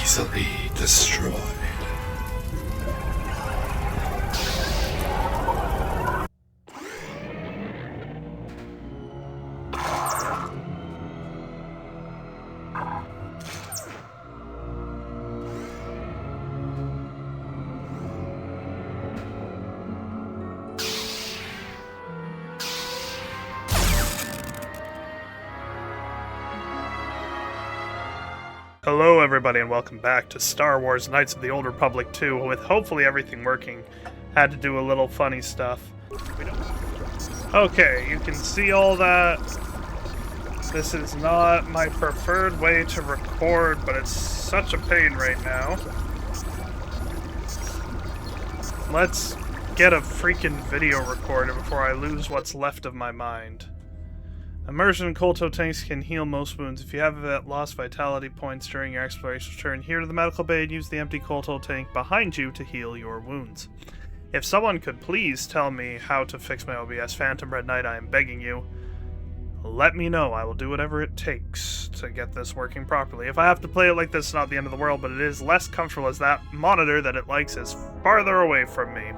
easily destroyed. Hello everybody and welcome back to Star Wars Knights of the Old Republic 2 with hopefully everything working. Had to do a little funny stuff. Okay, you can see all that. This is not my preferred way to record, but it's such a pain right now. Let's get a freaking video recorder before I lose what's left of my mind. Immersion in Kolto tanks can heal most wounds. If you have lost vitality points during your exploration, return here to the medical bay and use the empty Kolto tank behind you to heal your wounds. If someone could please tell me how to fix my OBS, Phantom Red Knight, I am begging you, let me know. I will do whatever it takes to get this working properly. If I have to play it like this, it's not the end of the world, but it is less comfortable as that monitor that it likes is farther away from me.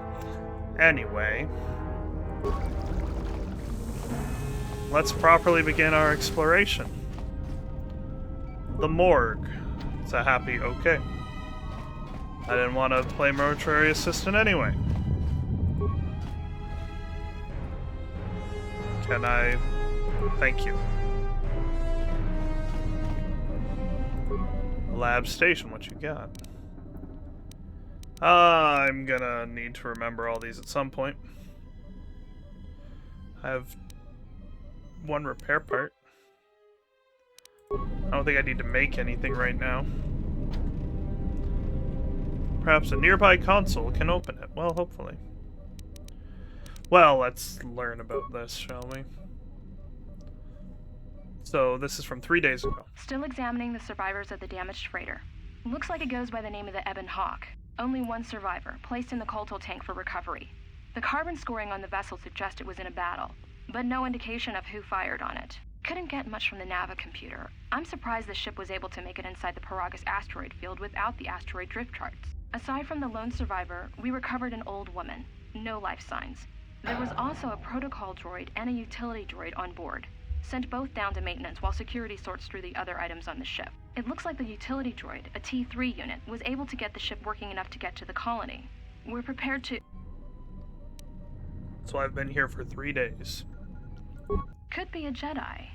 Anyway, let's properly begin our exploration. The morgue. It's a happy okay. I didn't want to play mortuary assistant anyway. Can I? Thank you. Lab station, what you got? I'm gonna need to remember all these at some point. I have one repair part. I don't think I need to make anything right now. Perhaps a nearby console can open it. Well, hopefully. Well, let's learn about this, shall we? So, this is from 3 days ago. Still examining the survivors of the damaged freighter. Looks like it goes by the name of the Ebon Hawk. Only one survivor, placed in the Kolto tank for recovery. The carbon scoring on the vessel suggests it was in a battle, but no indication of who fired on it. Couldn't get much from the Nava computer. I'm surprised the ship was able to make it inside the Peragus asteroid field without the asteroid drift charts. Aside from the lone survivor, we recovered an old woman. No life signs. There was also a protocol droid and a utility droid on board. Sent both down to maintenance while security sorts through the other items on the ship. It looks like the utility droid, a T3 unit, was able to get the ship working enough to get to the colony. We're prepared to... So I've been here for 3 days. Could be a Jedi,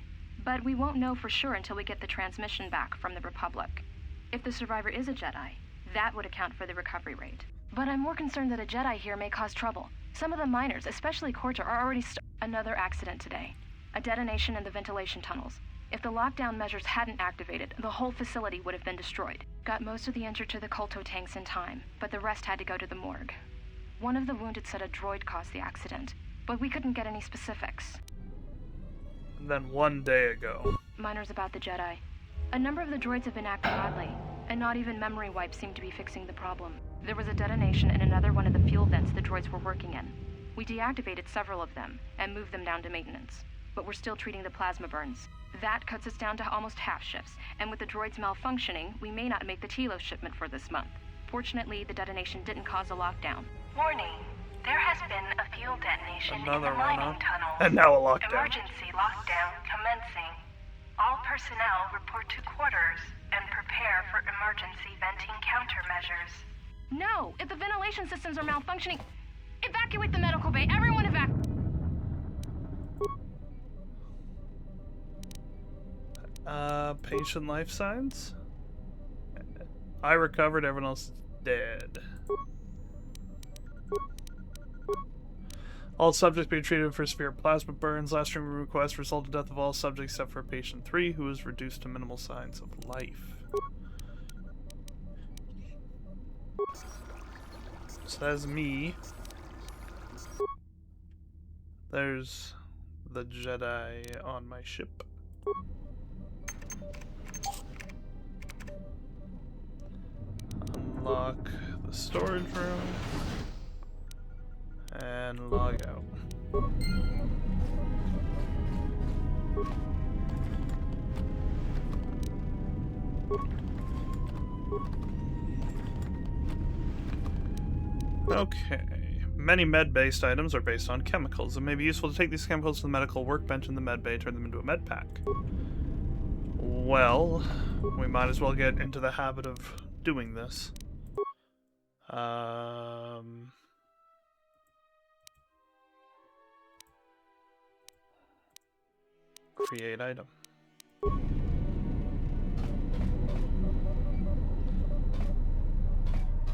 but we won't know for sure until we get the transmission back from the Republic. If the survivor is a Jedi, that would account for the recovery rate. But I'm more concerned that a Jedi here may cause trouble. Some of the miners, especially Kolto, are already Another accident today. A detonation in the ventilation tunnels. If the lockdown measures hadn't activated, the whole facility would have been destroyed. Got most of the injured to the Kolto tanks in time, but the rest had to go to the morgue. One of the wounded said a droid caused the accident, but we couldn't get any specifics. And then 1 day ago. Miners about the Jedi. A number of the droids have been acting oddly, and not even memory wipes seem to be fixing the problem. There was a detonation in another one of the fuel vents the droids were working in. We deactivated several of them, and moved them down to maintenance. But we're still treating the plasma burns. That cuts us down to almost half shifts, and with the droids malfunctioning, we may not make the Tilo shipment for this month. Fortunately, the detonation didn't cause a lockdown. Warning. There has been a fuel detonation in the mining tunnel. And now a lockdown. Emergency lockdown commencing. All personnel report to quarters and prepare for emergency venting countermeasures. No! If the ventilation systems are malfunctioning, evacuate the medical bay! Everyone evacuate! Patient life signs? I recovered, everyone else is dead. All subjects being treated for severe plasma burns. Last stream request resulted in death of all subjects except for patient 3, who was reduced to minimal signs of life. So that's me. There's the Jedi on my ship. Unlock the storage room and log out. Okay. Many med-based items are based on chemicals. It may be useful to take these chemicals to the medical workbench in the med bay, turn them into a med pack. Well, we might as well get into the habit of doing this. Create item.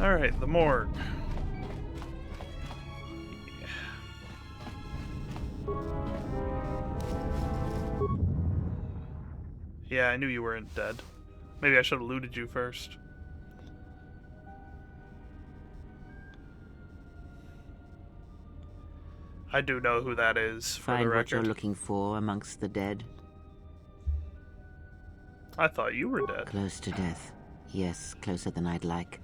Alright, the morgue. Yeah, I knew you weren't dead. Maybe I should have looted you first. I do know who that is, for the Find record. what you're looking for amongst the dead. I thought you were dead. Close to death. Yes, closer than I'd like.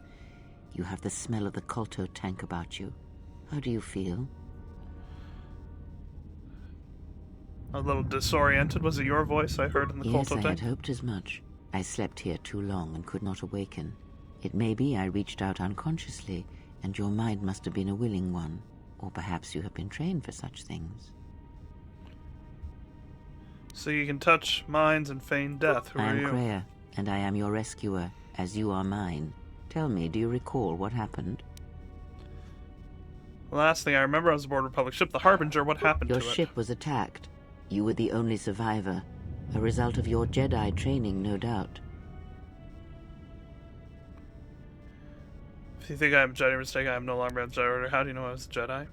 You have the smell of the Kolto tank about you. How do you feel? A little disoriented. Was it your voice I heard in the Yes, Kolto I tank? had hoped as much. I slept here too long and could not awaken. It may be I reached out unconsciously, and your mind must have been a willing one. Or perhaps you have been trained for such things. So you can touch minds and feign death. Who I are am you? Kreia, and I am your rescuer, as you are mine. Tell me, do you recall what happened? The last thing I remember, I was aboard a Republic ship, the Harbinger. What happened Your to ship was attacked. You were the only survivor. A result of your Jedi training, no doubt. If you think I am a Jedi mistake, I am no longer a Jedi Order. How do you know I was a Jedi?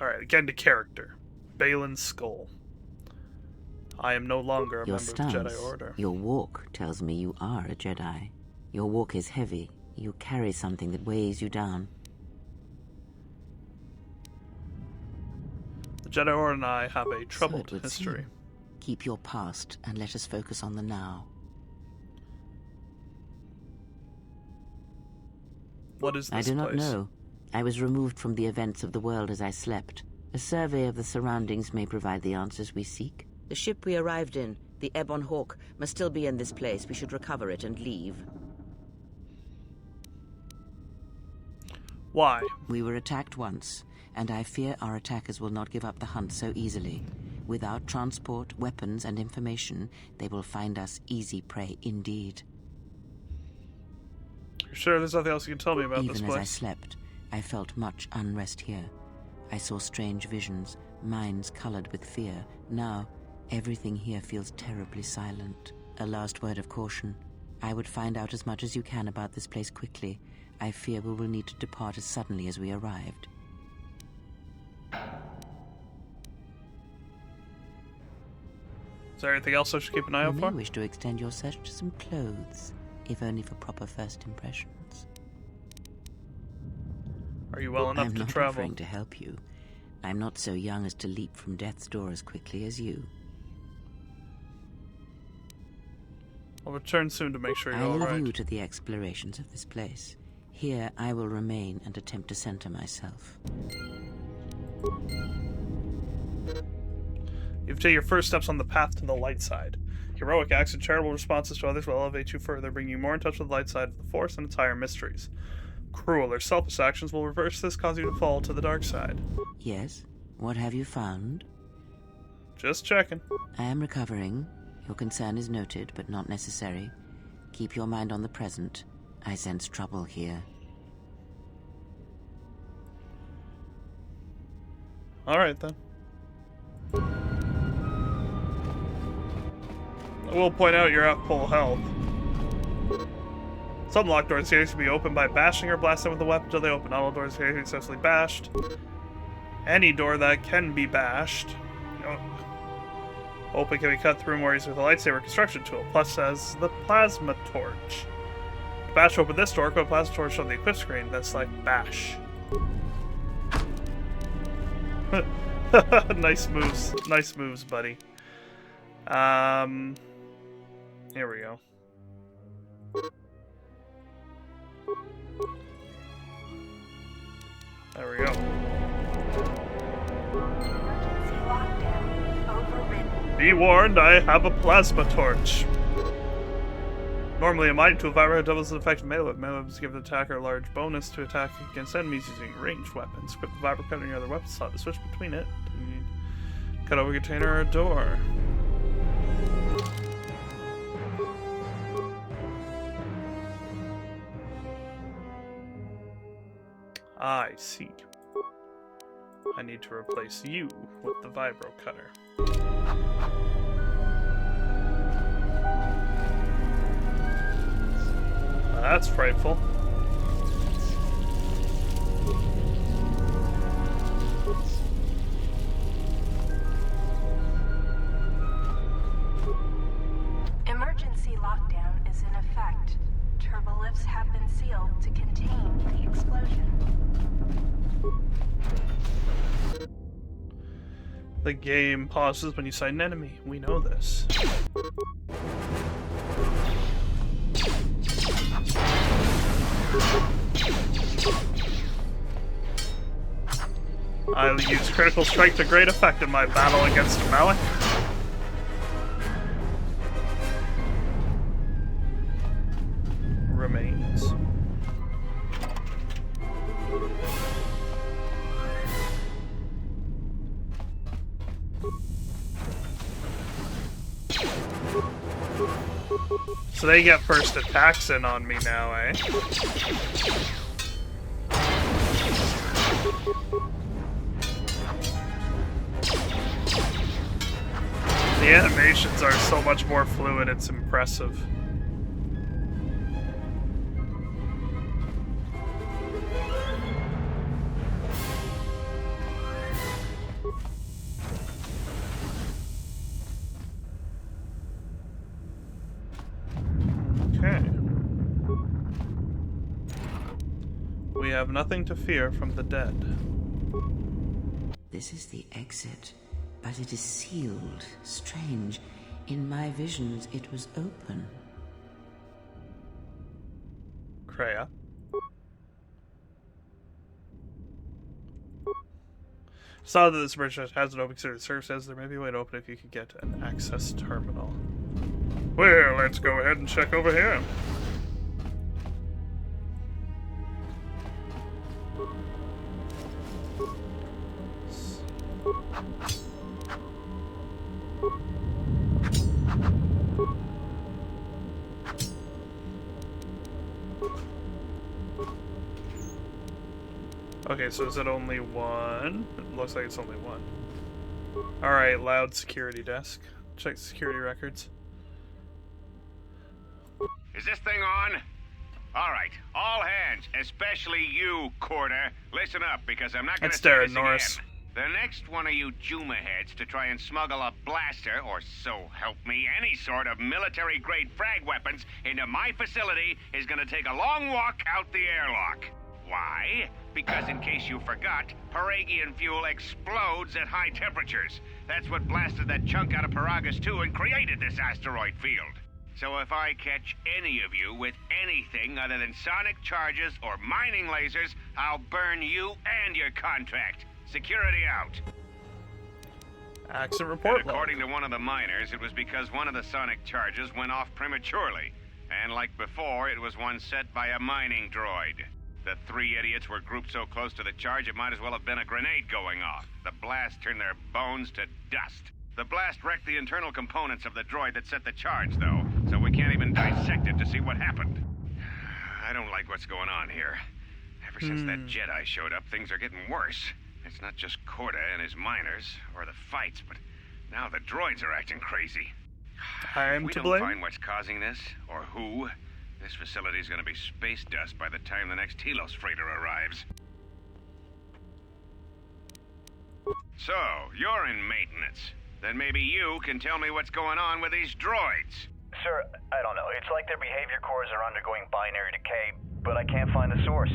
Alright, again to character. Balin's skull. I am no longer a Your member of the stance, Jedi Order. your walk tells me you are a Jedi. Your walk is heavy. You carry something that weighs you down. The Jedi Order and I have a So troubled it would history. seem. Keep your past and let us focus on the now. What is this I do not place? know. I was removed from the events of the world as I slept. A survey of the surroundings may provide the answers we seek. The ship we arrived in, the Ebon Hawk, must still be in this place. We should recover it and leave. Why? We were attacked once, and I fear our attackers will not give up the hunt so easily. Without transport, weapons, and information, they will find us easy prey indeed. You sure there's nothing else you can tell me about this Even as I place? slept, I felt much unrest here. I saw strange visions, minds colored with fear. Now, everything here feels terribly silent. A last word of caution. I would find out as much as you can about this place quickly. I fear we will need to depart as suddenly as we arrived. Is there anything else I should keep an eye You out may for? wish to extend your search to some clothes, if only for proper first impressions. Are you well enough I'm to not travel? offering to help you. I'm not so young as to leap from death's door as quickly as you. I'll return soon to make sure you're I leave alright. you to the explorations of this place. Here I will remain and attempt to center myself. You've taken your first steps on the path to the light side. Heroic acts and charitable responses to others will elevate you further, bringing you more in touch with the light side of the Force and its higher mysteries. Cruel or selfish actions will reverse this, cause you to fall to the dark side. Yes? What have you found? Just checking. I am recovering. Your concern is noted, but not necessary. Keep your mind on the present. I sense trouble here. Alright then. I will point out you're at full health. Some locked doors here can be opened by bashing or blasting with a weapon until they open. Not all doors here can be successfully bashed. Any door that can be bashed open can be cut through more easily with a lightsaber construction tool. Plus says the plasma torch. To bash open this door, put a plasma torch on the equip screen, then select bash. Nice moves, buddy. Here we go. There we go. Emergency lockdown overridden. Be warned, I have a plasma torch. Normally, a mining tool vibro doubles the effect of melee. Melee weapons give the attacker a large bonus to attack against enemies using ranged weapons. Equip the vibro cutter in your other weapon slot to switch between it. Cut over container or door. I see. I need to replace you with the vibro cutter. That's frightful. Emergency lockdown is in effect. Turbolifts have been sealed to contain the explosion. The game pauses when you sight an enemy. We know this. I'll use critical strike to great effect in my battle against Malak. Remains. So they get first attacks in on me now, eh? The animations are so much more fluid, it's impressive. Okay. We have nothing to fear from the dead. This is the exit, but it is sealed. Strange. In my visions, it was open. Kreia. Saw that this bridge has an open secret server says there may be a way to open if you could get an access terminal. Well, let's go ahead and check over here. Okay, so is it only one? It looks like it's only one. Alright, loud security desk. Check security records. Is this thing on? Alright, all hands, especially you, Corder. Listen up, because I'm not gonna say this Norris. again. The next one of you Juma heads to try and smuggle a blaster, or so help me, any sort of military-grade frag weapons into my facility is gonna take a long walk out the airlock. Why? Because in case you forgot, Peragian fuel explodes at high temperatures. That's what blasted that chunk out of Peragus 2 and created this asteroid field. So if I catch any of you with anything other than sonic charges or mining lasers, I'll burn you and your contract. Security out. Accident report. According to one of the miners, it was because one of the sonic charges went off prematurely. And like before, it was one set by a mining droid. The three idiots were grouped so close to the charge it might as well have been a grenade going off. The blast turned their bones to dust. The blast wrecked the internal components of the droid that set the charge, though, so we can't even dissect it to see what happened. I don't like what's going on here. Ever since that Jedi showed up, things are getting worse. It's not just Corda and his miners, or the fights, but now the droids are acting crazy. I'm If to we blame. don't find what's causing this, or who, this facility's gonna be space dust by the time the next Telos freighter arrives. So, you're in maintenance. Then maybe you can tell me what's going on with these droids. Sir, I don't know. It's like their behavior cores are undergoing binary decay, but I can't find the source.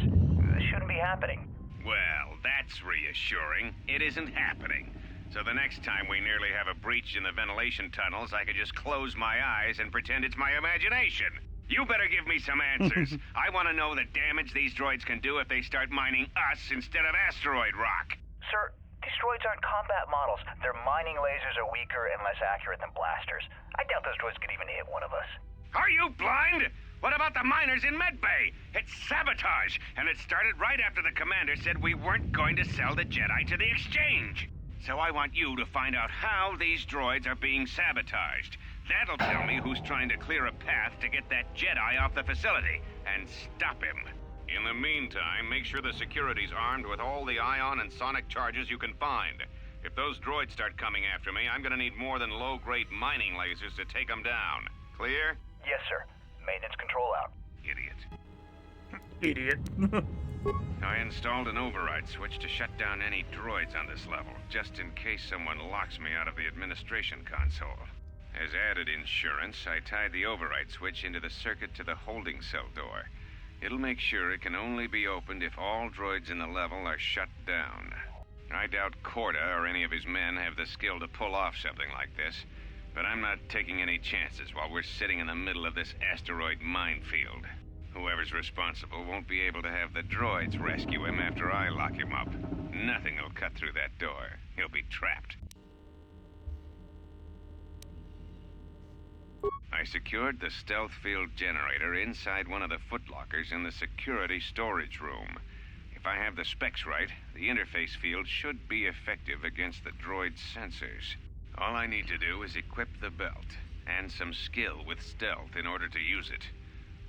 This shouldn't be happening. Well, that's reassuring. It isn't happening. So the next time we nearly have a breach in the ventilation tunnels, I could just close my eyes and pretend it's my imagination. You better give me some answers. I want to know the damage these droids can do if they start mining us instead of asteroid rock. Sir, these droids aren't combat models. Their mining lasers are weaker and less accurate than blasters. I doubt those droids could even hit one of us. Are you blind? about the miners in Medbay. It's sabotage, and it started right after the commander said we weren't going to sell the Jedi to the Exchange. So I want you to find out how these droids are being sabotaged. That'll tell me who's trying to clear a path to get that Jedi off the facility, and stop him. In the meantime, make sure the security's armed with all the ion and sonic charges you can find. If those droids start coming after me, I'm gonna need more than low-grade mining lasers to take them down. Clear? Yes, sir. Maintenance control out. Idiot. Idiot. I installed an override switch to shut down any droids on this level, just in case someone locks me out of the administration console. As added insurance, I tied the override switch into the circuit to the holding cell door. It'll make sure it can only be opened if all droids in the level are shut down. I doubt Korda or any of his men have the skill to pull off something like this, but I'm not taking any chances while we're sitting in the middle of this asteroid minefield. Whoever's responsible won't be able to have the droids rescue him after I lock him up. Nothing will cut through that door. He'll be trapped. I secured the stealth field generator inside one of the footlockers in the security storage room. If I have the specs right, the interface field should be effective against the droid's sensors. All I need to do is equip the belt, and some skill with stealth in order to use it.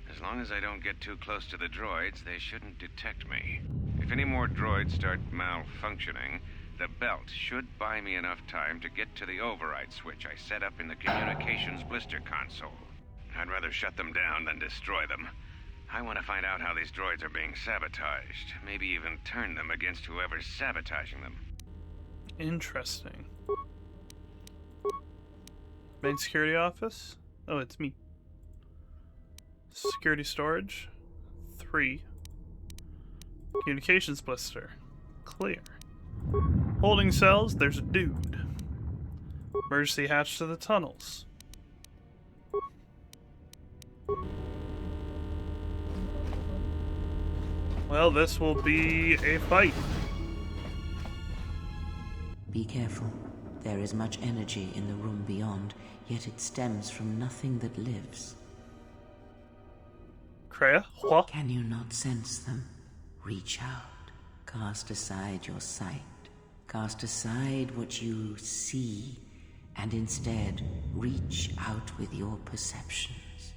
As long as I don't get too close to the droids, they shouldn't detect me. If any more droids start malfunctioning, the belt should buy me enough time to get to the override switch I set up in the communications blister console. I'd rather shut them down than destroy them. I want to find out how these droids are being sabotaged, maybe even turn them against whoever's sabotaging them. Interesting. Main security office? Oh, it's me. Security storage. 3. Communications blister. Clear. Holding cells, there's a dude. Emergency hatch to the tunnels. Well, this will be a fight. Be careful. There is much energy in the room beyond, yet it stems from nothing that lives. Kreia, what? Can you not sense them? Reach out. Cast aside your sight. Cast aside what you see, and instead reach out with your perceptions.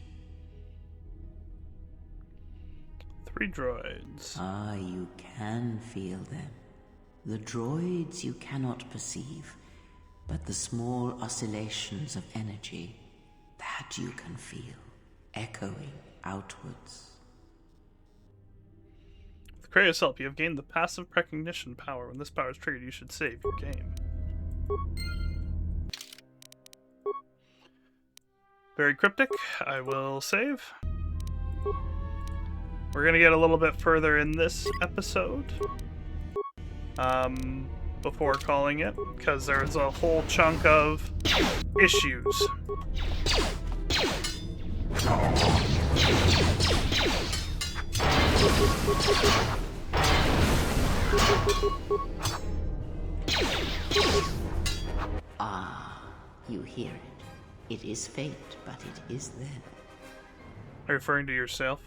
3 droids. Ah, you can feel them. The droids you cannot perceive, but the small oscillations of energy, that you can feel, echoing outwards. With Kreia's help, you have gained the passive precognition power. When this power is triggered, you should save your game. Very cryptic. I will save. We're gonna get a little bit further in this episode. Before calling it, because there's a whole chunk of issues. Ah, you hear it. It is fate, but it is there. Are you referring to yourself?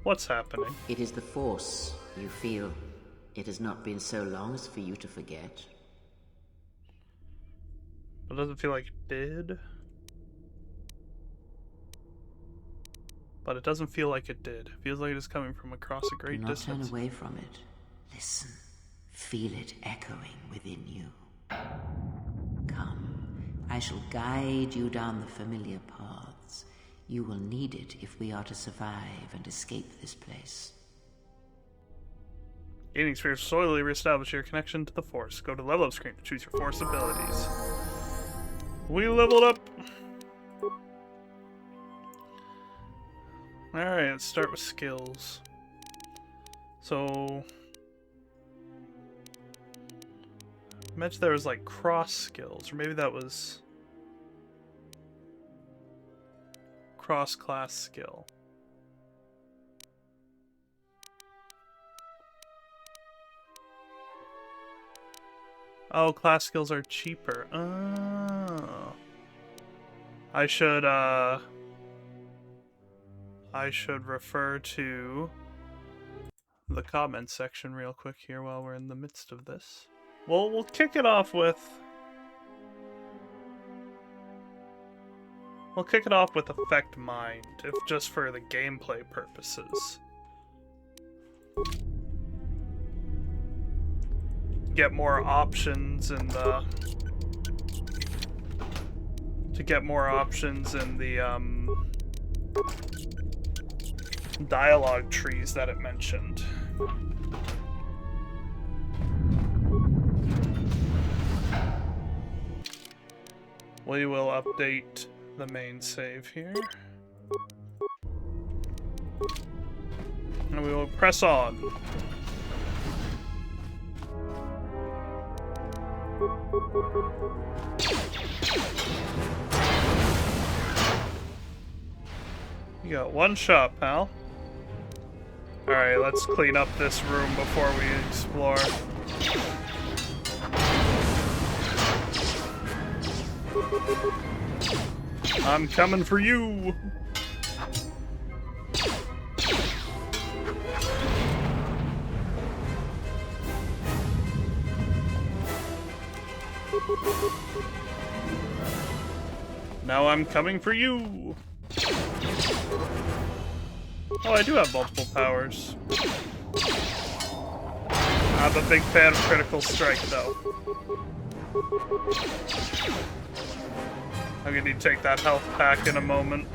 What's happening? It is the Force you feel. It has not been so long as for you to forget. It doesn't feel like it did. But it doesn't feel like it did. It feels like it is coming from across a great Do not distance. turn away from it. Listen. Feel it echoing within you. Come. I shall guide you down the familiar paths. You will need it if we are to survive and escape this place. Gaining experience will slowly reestablish your connection to the Force. Go to level up screen to choose your Force abilities. We leveled up! Alright, let's start with skills. So... I mentioned there was like cross skills, or maybe that was... cross-class skill. Oh, class skills are cheaper. Oh. I should, I should refer to the comments section real quick here while we're in the midst of this. Well, we'll kick it off with... We'll kick it off with Affect Mind, if just for the gameplay purposes. Get more options in the... To get more options in the, dialogue trees that it mentioned. We will update the main save here. And we will press on. You got one shot, pal. Alright, let's clean up this room before we explore. I'm coming for you! Now I'm coming for you! Oh, I do have multiple powers. I'm a big fan of Critical Strike, though. I'm gonna need to take that health pack in a moment.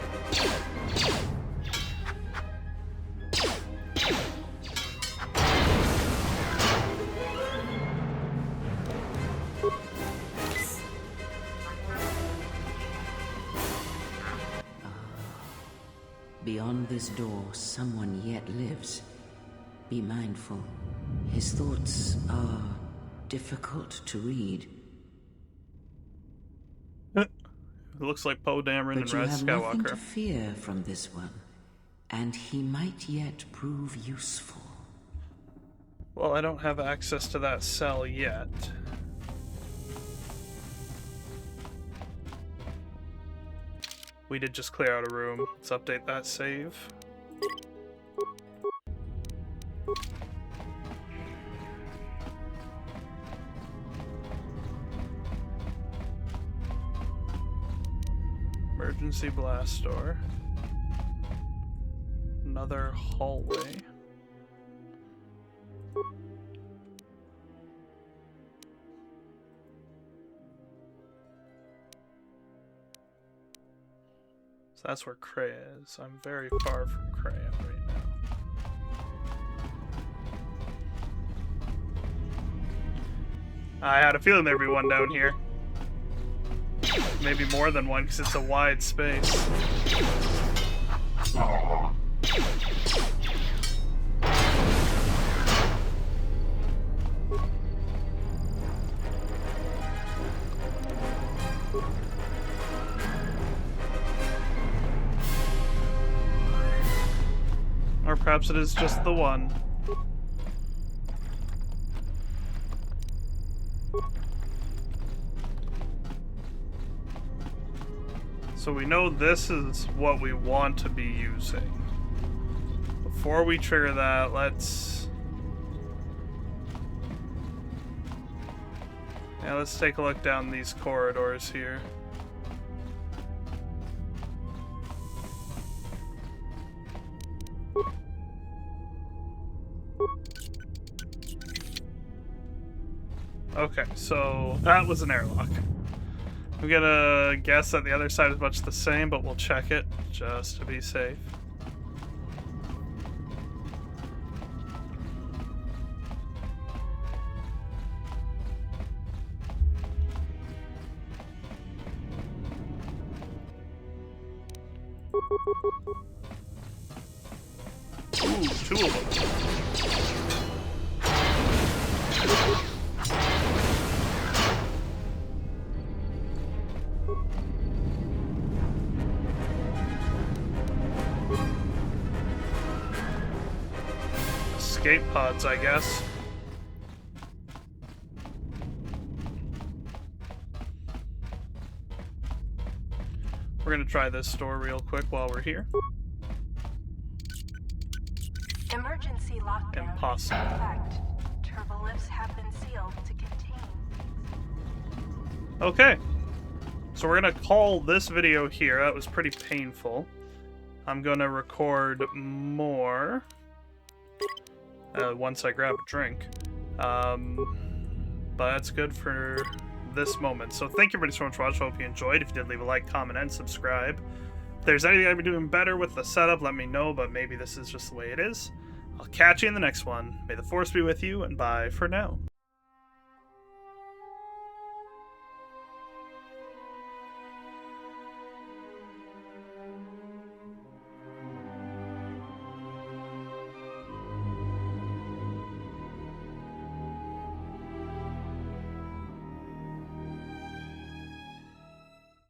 Beyond this door, someone yet lives. Be mindful. His thoughts are difficult to read. It looks like Poe Dameron and But you Rise have nothing to Skywalker. fear from this one, and he might yet prove useful. Well, I don't have access to that cell yet. We did just clear out a room. Let's update that save. Emergency blast door. Another hallway. So that's where Kreia is. I'm very far from Kreia right now. I had a feeling there'd be one down here. Maybe more than one, because it's a wide space. Or perhaps it is just the one. So we know this is what we want to be using. Before we trigger that, let's take a look down these corridors here. Okay, so that was an airlock. I'm gonna guess that the other side is much the same, but we'll check it just to be safe. Ooh, two of them. Escape pods, I guess. We're gonna try this door real quick while we're here. Emergency lockdown. Impossible. In fact, turbolifts have been sealed to contain. Okay. So we're gonna call this video here. That was pretty painful. I'm gonna record more once I grab a drink. But that's good for this moment. So thank you everybody so much for watching. I hope you enjoyed. If you did, leave a like, comment, and subscribe. If there's anything I'd be doing better with the setup, let me know, but maybe this is just the way it is. I'll catch you in the next one. May the Force be with you, and bye for now.